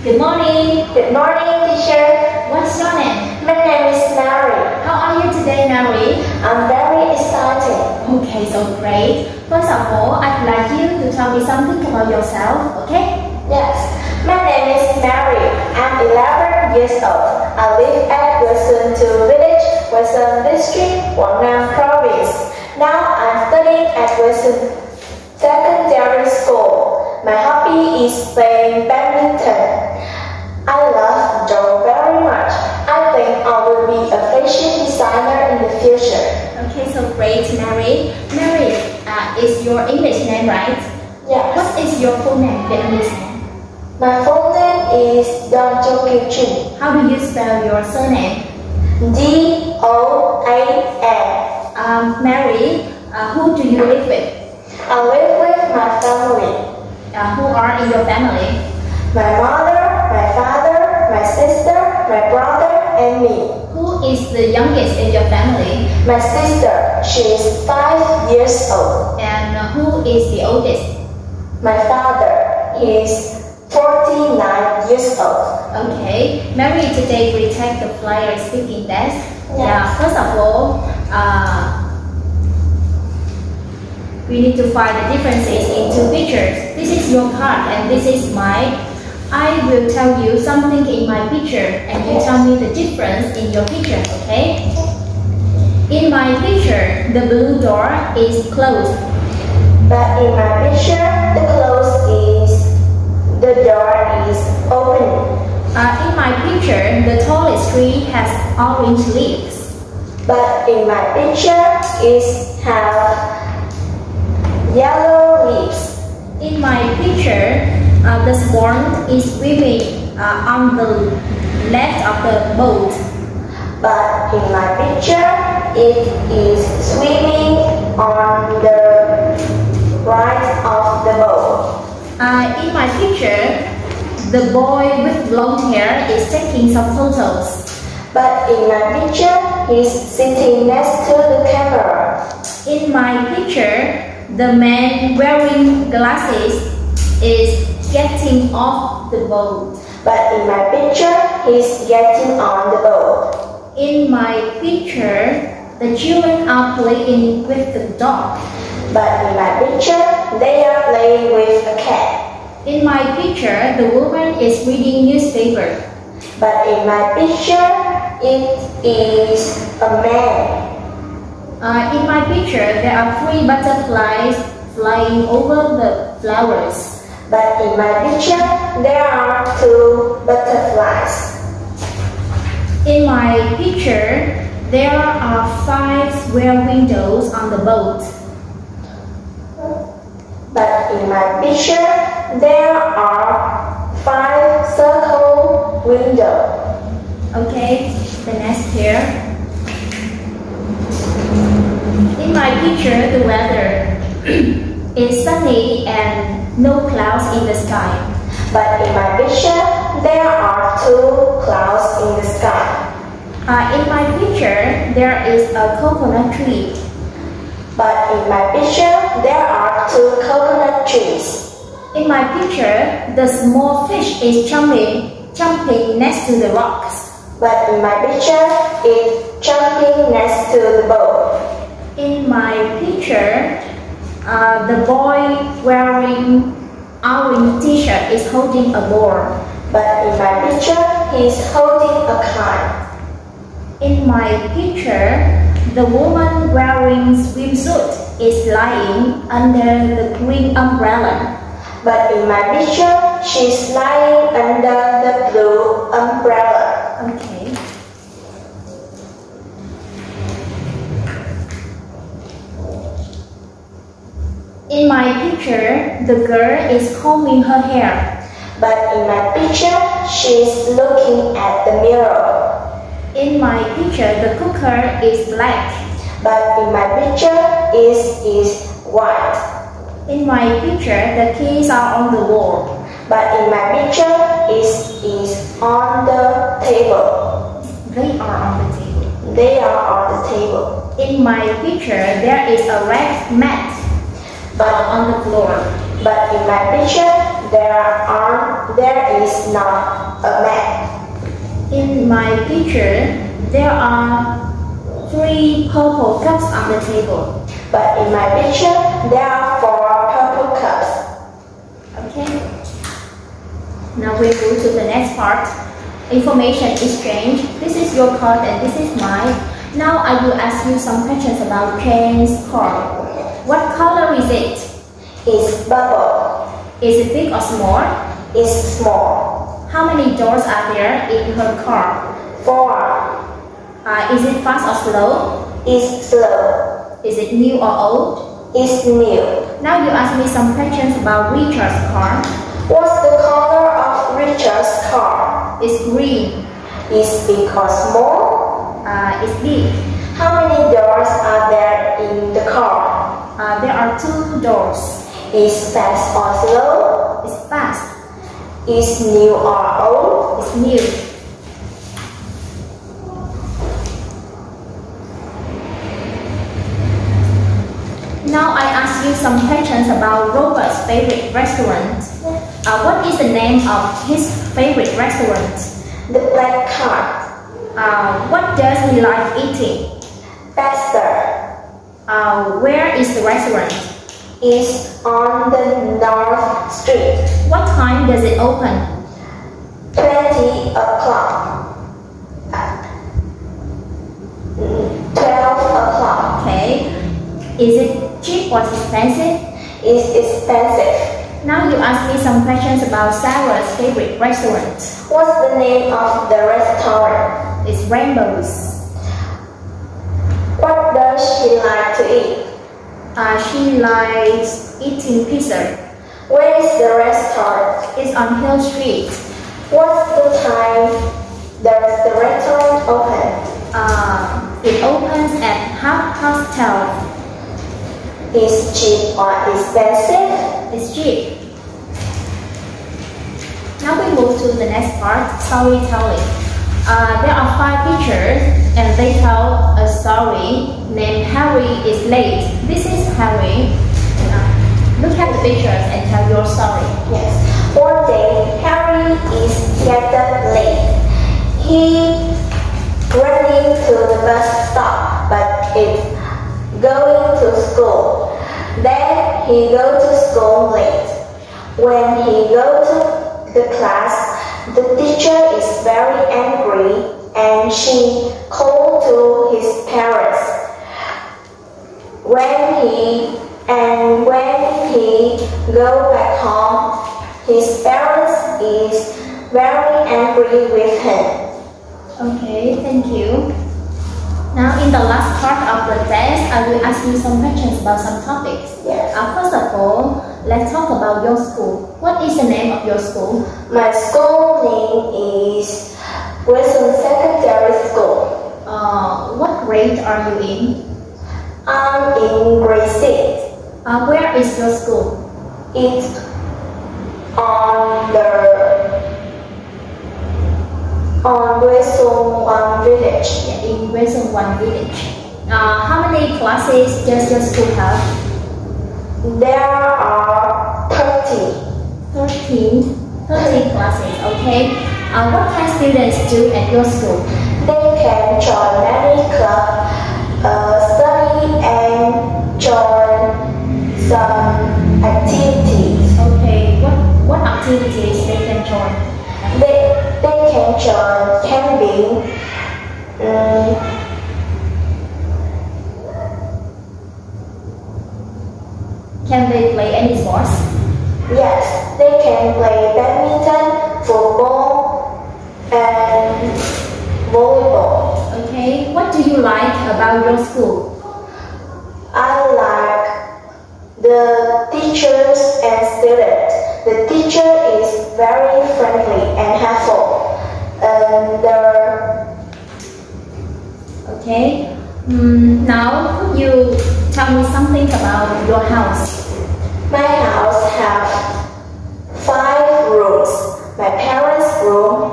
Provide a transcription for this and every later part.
Good morning. Good morning, teacher. What's your name? My name is Mary. How are you today, Mary? I'm very excited. Okay, so great. First of all, I'd like you to tell me something about yourself, okay? Yes, my name is Mary. I'm 11 years old. I live at Wilson Village, Wilson District, Quảng Province. Now I'm studying at Wilson Secondary School. My hobby is playing badminton. I love drawing very much. I think I will be a fashion designer in the future. Okay, so great, Mary. Mary, is your English name right? Yes. What is your full name, Vietnamese name? My full name is Don Cho Kieu Trinh. How do you spell your surname? D-O-A-N. Mary, who do you live with? I live with my family. Who are in your family? My mother, my father, my sister, my brother, and me. Who is the youngest in your family? My sister, she is 5 years old. And who is the oldest? My father, he is 49 years old. Okay, Mary, today we take the flyer speaking test. Yes. Yeah, first of all, we need to find the differences in two pictures. This is your card and this is mine. I will tell you something in my picture and you tell me the difference in your picture, okay? In my picture, the blue door is closed. But in my picture, the door is open. In my picture, the tallest tree has orange leaves. But in my picture, it has yellow leaves. In my picture, the swan is swimming on the left of the boat. But in my picture, it is swimming on the right of the boat. In my picture, the boy with blonde hair is taking some photos. But in my picture, he's sitting next to the camera. In my picture, the man wearing glasses is getting off the boat. But in my picture, he's getting on the boat. In my picture, the children are playing with the dog. But in my picture, they are playing with a cat. In my picture, the woman is reading newspaper. But in my picture, it is a man. In my picture, there are 3 butterflies flying over the flowers. But in my picture, there are 2 butterflies. In my picture, there are 5 square windows on the boat. But in my picture, there are 5 circle windows. Okay, the next here. In my picture, the weather is sunny and no clouds in the sky. But in my picture, there are 2 clouds in the sky. In my picture, there is a coconut tree. But in my picture, there are 2 coconut trees. In my picture, the small fish is jumping next to the rocks. But in my picture, it's jumping next to the boat. In my picture, the boy wearing orange t-shirt is holding a ball. But in my picture, he's holding a kite. In my picture, the woman wearing swimsuit is lying under the green umbrella. But in my picture, she's lying under the blue umbrella. Okay. In my picture, the girl is combing her hair. But in my picture, she's looking at the mirror. In my picture, the cooker is black. But in my picture, it is white. In my picture, the keys are on the wall. But in my picture, it is on the table. They are on the table. They are on the table. In my picture, there is a red mat on the floor. But in my picture, there is not a man. In my picture, there are 3 purple cups on the table. But in my picture, there are 4 purple cups. Okay. Now we go to the next part. Information exchange. This is your card and this is mine. Now I will ask you some questions about Jane's card. What color is it? It's purple. Is it big or small? It's small. How many doors are there in her car? 4. Is it fast or slow? It's slow. Is it new or old? It's new. Now you ask me some questions about Richard's car. What's the color of Richard's car? It's green. It's big or small? It's big. How many doors are there in the car? There are 2 doors. Is fast or slow? It's fast. Is new or old? It's new. Now I ask you some questions about Robert's favorite restaurant. What is the name of his favorite restaurant? The Black Cat. What does he like eating? Pasta. Where is the restaurant? Is on the North Street. What time does it open? 20 o'clock. 12 o'clock. Okay. Is it cheap or expensive? It's expensive. Now you ask me some questions about Sarah's favorite restaurant. What's the name of the restaurant? It's Rainbows. What does she like to eat? She likes eating pizza. Where is the restaurant? It's on Hill Street. What's the time does the restaurant open? It opens at 12:30. Is cheap or expensive? It's cheap. Now we move to the next part, storytelling. There are 5 pictures and they tell a story named Harry is late. This is Harry. Look at the pictures and tell your story. Yes. One day, Harry is getting late. He running to the bus stop, but it's going to school. Then he go to school late. When he go to the class, the teacher is very angry and she called to his parents. When he go back home, his parents is very angry with him. Okay, thank you. Now in the last part of the test, I will ask you some questions about some topics. Yes. First of all, let's talk about your school. What is the name of your school? My school name is Wilson Secondary School. What grade are you in? I'm in grade 6. Where is your school? It's on Wilson One Village. Yeah, in Wilson One Village. How many classes does your school have? There are 13 classes, okay. What can students do at your school? They can join many clubs, study and join some activities. Okay, what activities they can join? They can join camping, Can they play any sports? yes, they can play badminton, football, and volleyball. Okay, what do you like about your school? I like the teachers and students. The teacher is very friendly and helpful. Okay, now could you tell me something about your house? My house has 5 rooms. My parents' room,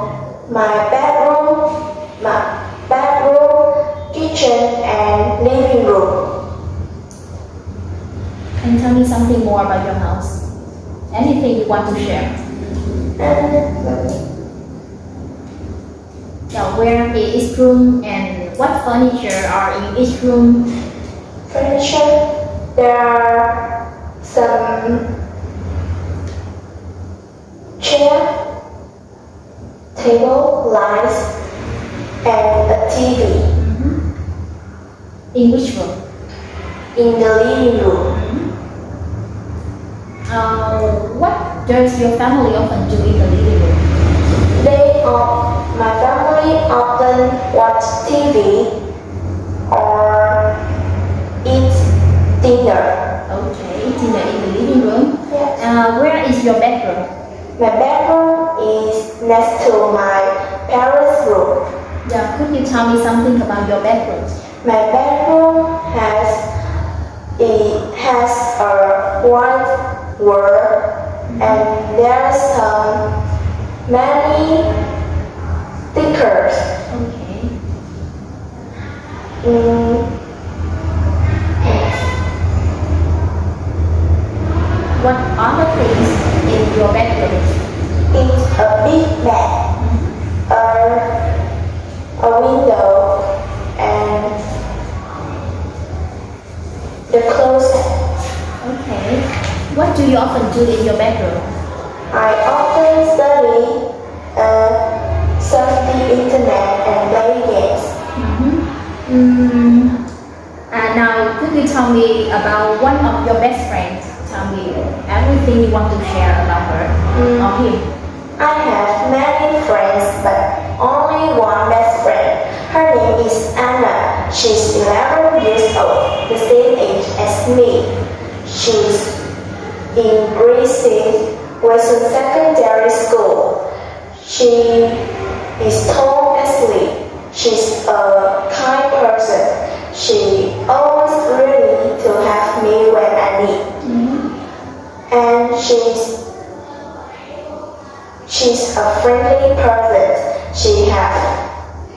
my bedroom, kitchen, and living room. And tell me something more about your house. Anything you want to share? Yeah, where is each room and what furniture are in each room? Furniture, there are some chair, table, lights, and a TV. In which room? In the living room. What does your family often do in the living room? My family often watch TV or eat dinner. Okay, dinner in the living room. Yes. Where is your bedroom? My bedroom is next to my parents' room. Yeah, could you tell me something about your bedroom? My bedroom has a white wall and there's many stickers. Okay. What other things in your bedroom? It's a big bed, a window, and the closet. Okay. What do you often do in your bedroom? I often study, surf the internet, and play games. Now, could you tell me about one of your best friends? Tell me everything you want to share about her or him. I have many friends, but only one best friend. Her name is Anna. She's 11 years old, the same age as me. She's in grade 6, Wilson Secondary School. She is tall and sleek. She's a kind person. She always ready to have me when I need. And she's a friendly person. She has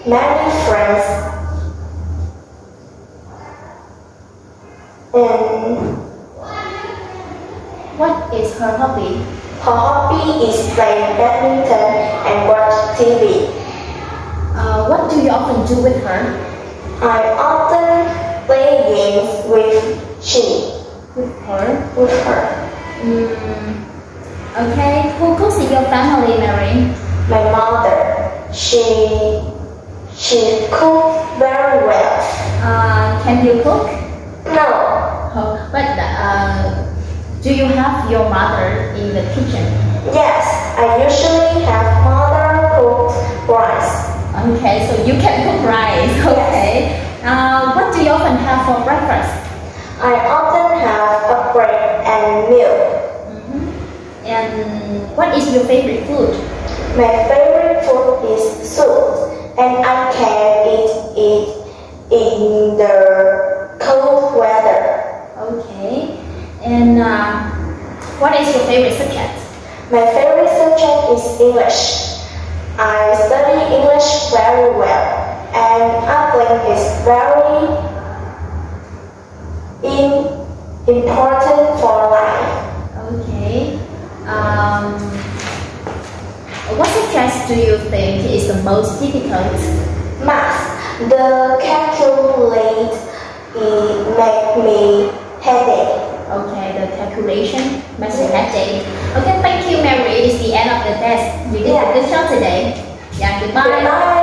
many friends. And what is her hobby? her hobby is playing badminton and watch TV. What do you often do with her? I often play games with her. Okay, who cooks in your family, Mary? My mother. She cooks very well. Can you cook? No. Oh, but do you have your mother in the kitchen? Yes, I usually have mother cook rice. Okay, so you can cook rice. Okay. Yes. What do you often have for breakfast? I often have a bread and milk. And what is your favorite food? My favorite food is soup, and I can eat it in the cold weather. Okay. And what is your favorite subject? My favorite subject is English. I study English very well, and I think it's very important for life. Okay. What subject do you think is the most difficult? Math. The calculate make me headache. Okay, the calculation makes you headache. Okay, thank you, Mary. It's the end of the test. You did a good job today. Yeah, goodbye. Goodbye.